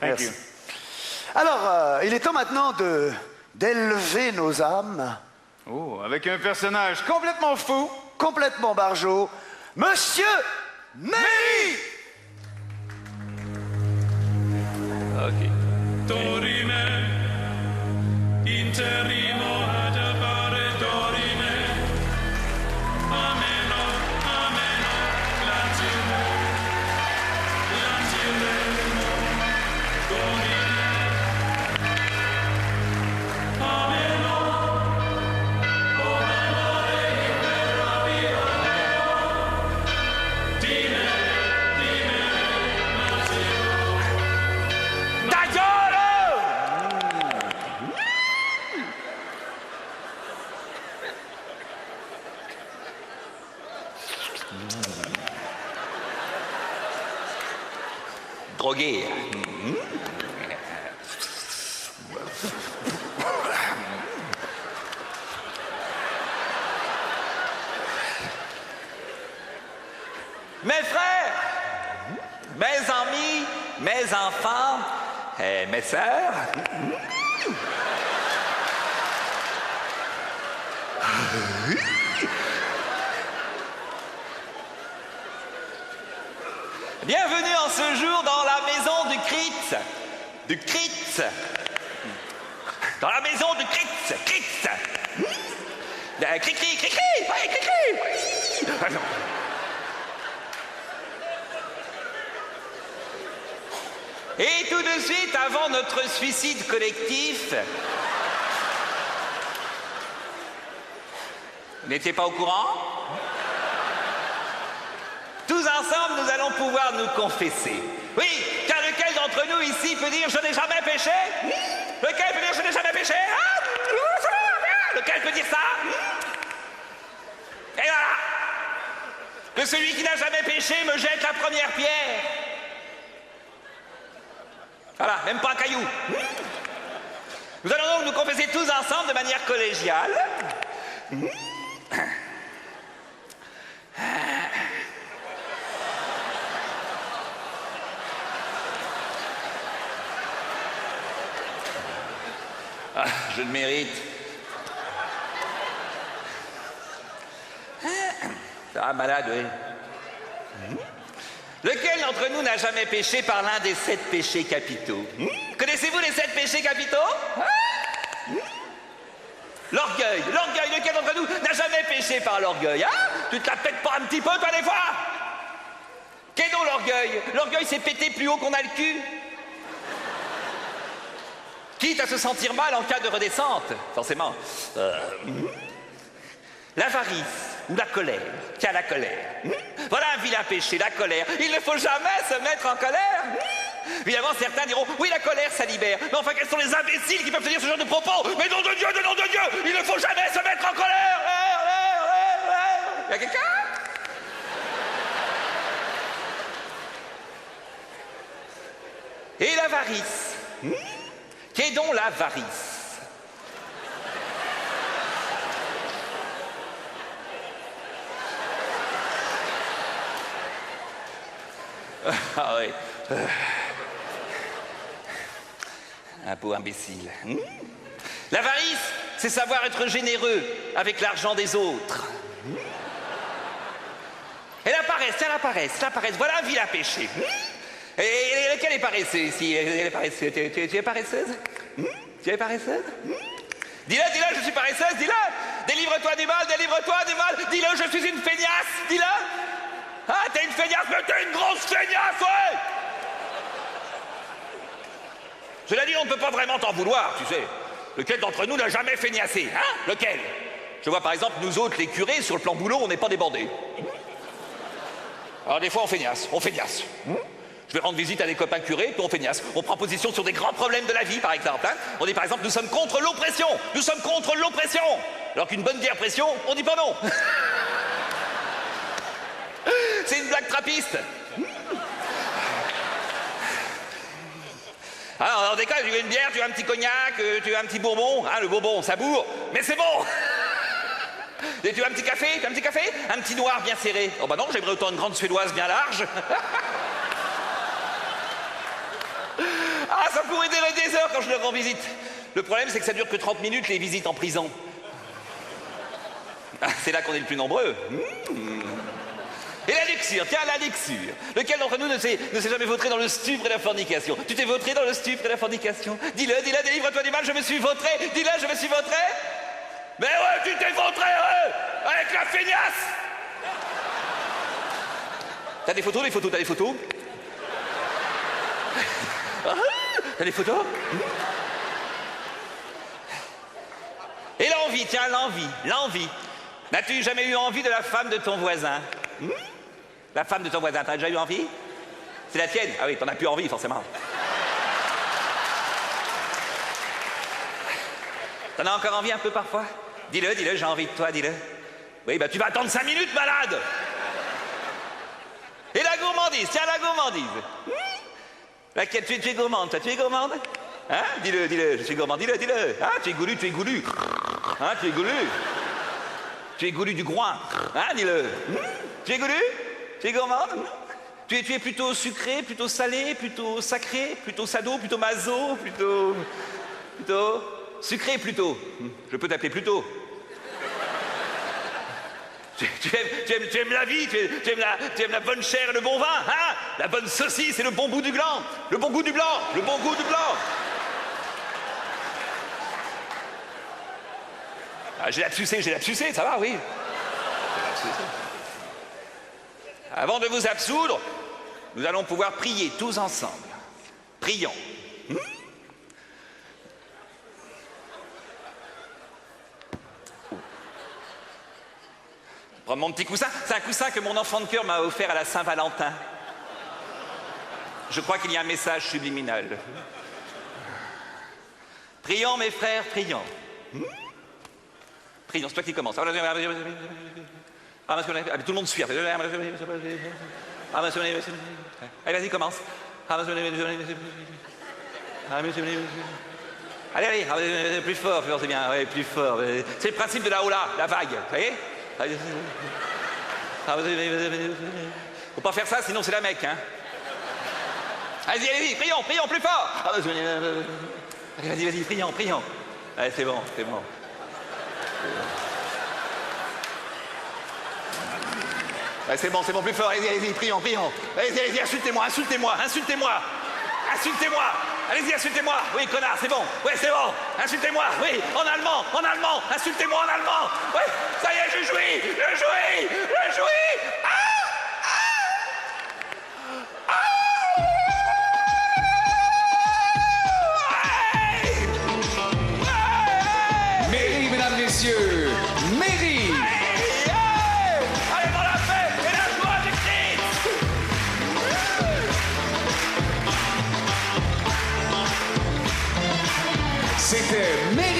Thank you. Alors, il est temps maintenant d'élever nos âmes. Oh, avec un personnage complètement fou. Complètement barjot, Monsieur Méry! OK. Dorime, interimo ad appare dorime. Ameno, ameno, latile, latilemo, dorime. Ameno, o amore imperabile. Dime, dime, latile. Drogué. Mes frères, mes amis, mes enfants et mes sœurs, bienvenue en ce jour dans la maison du Kritz. Du Kritz. Dans la maison du Kritz. Kritz. Cri-cri, cri-cri. Ouais, cri-cri. Ah, non. Et tout de suite, avant notre suicide collectif, vous n'étiez pas au courant? Tous ensemble, nous allons pouvoir nous confesser. Oui, car lequel d'entre nous ici peut dire « je n'ai jamais péché » ? Lequel peut dire « je n'ai jamais péché » ? Lequel peut dire ça ? Et voilà ! Que celui qui n'a jamais péché me jette la première pierre. Voilà, même pas un caillou. Nous allons donc nous confesser tous ensemble de manière collégiale. Ah, je le mérite. Ah, malade, oui. Lequel d'entre nous n'a jamais péché par l'un des 7 péchés capitaux? Connaissez-vous les 7 péchés capitaux? L'orgueil. L'orgueil. Lequel d'entre nous n'a jamais péché par l'orgueil? Tu te la pètes pas un petit peu, toi, des fois? Qu'est donc l'orgueil? L'orgueil, c'est péter plus haut qu'on a le cul. Quitte à se sentir mal en cas de redescente, forcément. L'avarice ou la colère. Tiens, la colère. Voilà un vilain péché, la colère. Il ne faut jamais se mettre en colère. Évidemment, certains diront, oui, la colère, ça libère. Mais enfin, quels sont les imbéciles qui peuvent tenir ce genre de propos? Mais nom de Dieu, il ne faut jamais se mettre en colère. Il y a quelqu'un? Et l'avarice. Qu'est donc l'avarice? Ah oui. Un pauvre imbécile. L'avarice, c'est savoir être généreux avec l'argent des autres. Et la paresse, tiens, la paresse, voilà un vilain péché. Et lequel est paresseux ici? Elle est paresseuse. Tu es paresseuse? Tu es paresseuse? Dis-le, je suis paresseuse, dis-le! Délivre-toi du mal, dis-le, je suis une feignasse, dis-le! Ah, t'es une feignasse, mais t'es une grosse feignasse, ouais! Cela dit, on ne peut pas vraiment t'en vouloir, tu sais. Lequel d'entre nous n'a jamais feignassé, hein? Lequel? Je vois par exemple, nous autres, les curés, sur le plan boulot, on n'est pas débordés. Alors des fois, on feignasse. Je vais rendre visite à des copains curés, puis on feignasse. On prend position sur des grands problèmes de la vie, par exemple. Hein. On dit par exemple, nous sommes contre l'oppression. Alors qu'une bonne bière pression, on dit pas non. C'est une blague trappiste. Alors, dans des cas, tu veux une bière, tu veux un petit cognac, tu veux un petit bourbon. Hein, le bourbon, ça bourre, mais c'est bon. Et tu veux un petit café? Un petit noir bien serré. Oh bah non, j'aimerais autant une grande suédoise bien large. Ah, ça pourrait durer des heures quand je leur rends visite. Le problème, c'est que ça dure que 30 minutes, les visites en prison. Ah, c'est là qu'on est le plus nombreux. Et la luxure, tiens, la luxure. Lequel d'entre nous ne s'est jamais vautré dans le stupre et la fornication? Tu t'es vautré dans le stupre et la fornication? Dis-le, délivre-toi du mal, je me suis vautré. Dis-le, je me suis vautré. Mais ouais, tu t'es vautré, avec la feignasse. T'as des photos, t'as des photos? Ah, t'as des photos? Et l'envie, tiens, l'envie. N'as-tu jamais eu envie de la femme de ton voisin? La femme de ton voisin, t'as déjà eu envie? C'est la tienne? Ah oui, t'en as plus envie, forcément. T'en as encore envie un peu parfois? Dis-le, j'ai envie de toi, dis-le. Oui, bah tu vas attendre 5 minutes, malade! Et la gourmandise, tiens, la gourmandise. Laquelle, tu es gourmande, toi, tu es gourmande? Hein? Dis-le, je suis gourmand, dis-le. Hein? Tu es goulu. Hein? Tu es goulu. Tu es goulu du groin. Hein? Dis-le. Tu es goulu? Tu es gourmande? Tu es plutôt sucré, plutôt salé, plutôt sacré, plutôt sado, plutôt maso, plutôt sucré, plutôt. Je peux t'appeler plutôt. Tu aimes la vie, tu aimes la bonne chair et le bon vin, hein? La bonne saucisse et le bon goût du blanc. Le bon goût du blanc. Ah, j'ai lapsusé, ça va, oui. Avant de vous absoudre, nous allons pouvoir prier tous ensemble. Prions. Prends mon petit coussin. C'est un coussin que mon enfant de cœur m'a offert à la Saint-Valentin. Je crois qu'il y a un message subliminal. Prions, mes frères, prions. Prions, c'est toi qui commence. Allez, tout le monde suit. Allez, vas-y, commence. Allez, plus fort, c'est bien, ouais, plus fort. C'est le principe de la hola, la vague, vous voyez? Faut pas faire ça, sinon c'est la Mecque, hein. Allez-y, prions, plus fort. Allez, vas-y, prions. Allez, c'est bon. Allez, c'est bon, plus fort, allez-y, prions. Allez-y, insultez-moi. Allez-y, insultez-moi. Oui, connard, c'est bon. Ouais, c'est bon. Insultez-moi. Oui, en allemand. Insultez-moi en allemand. Oui, ça y est, je jouis. Mairie, mesdames, messieurs, Mairie. Allez dans la paix et la joie du Christ. C'était Mairie.